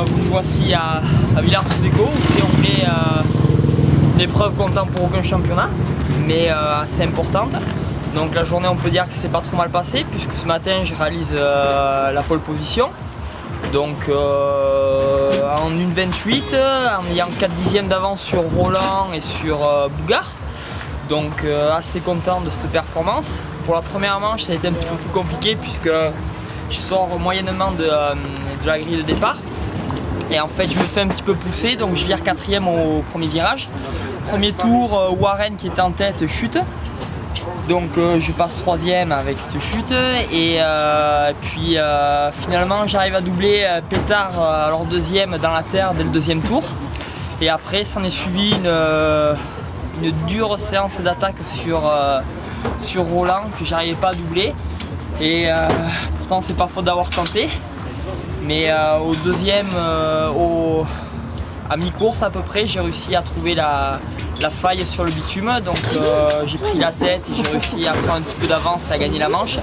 Vous me voici à Villars-sous-Écault où s'est déroulée une épreuve comptant pour aucun championnat, mais assez importante. Donc la journée, on peut dire que c'est pas trop mal passé puisque ce matin je réalise la pole position. Donc en 1,28, en ayant 4 dixièmes d'avance sur Roland et sur Bougard. Donc assez content de cette performance. Pour la première manche, ça a été un petit peu plus compliqué puisque je sors moyennement de la grille de départ. Et en fait je me fais un petit peu pousser, donc je vire 4e au premier virage. Premier tour, Warren qui était en tête chute. Donc je passe 3e avec cette chute et puis finalement j'arrive à doubler Pétard alors 2e dans la terre dès le 2e tour. Et après s'en est suivi une dure séance d'attaque sur Roland que j'arrivais pas à doubler. Et pourtant c'est pas faute d'avoir tenté. Mais au deuxième, à mi-course à peu près, j'ai réussi à trouver la faille sur le bitume. Donc j'ai pris la tête et j'ai réussi à prendre un petit peu d'avance et à gagner la manche.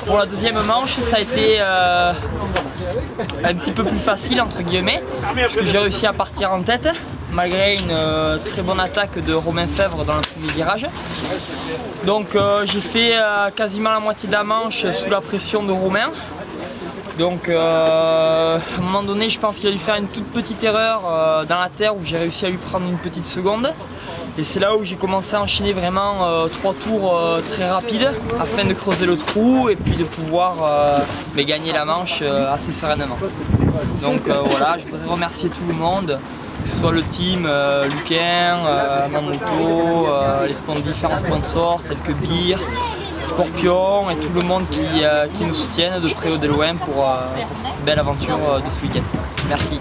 Pour la deuxième manche, ça a été un petit peu plus facile entre guillemets, puisque j'ai réussi à partir en tête, malgré une très bonne attaque de Romain Fèvre dans le premier virage. Donc j'ai fait quasiment la moitié de la manche sous la pression de Romain. Donc à un moment donné, je pense qu'il a dû faire une toute petite erreur dans la terre où j'ai réussi à lui prendre une petite seconde. Et c'est là où j'ai commencé à enchaîner vraiment 3 tours très rapides afin de creuser le trou et puis de pouvoir gagner la manche assez sereinement. Donc voilà, je voudrais remercier tout le monde, que ce soit le team, Luquin, ma moto, les différents sponsors tels que Beer, Scorpion et tout le monde qui nous soutiennent de près ou de loin pour cette belle aventure de ce week-end. Merci.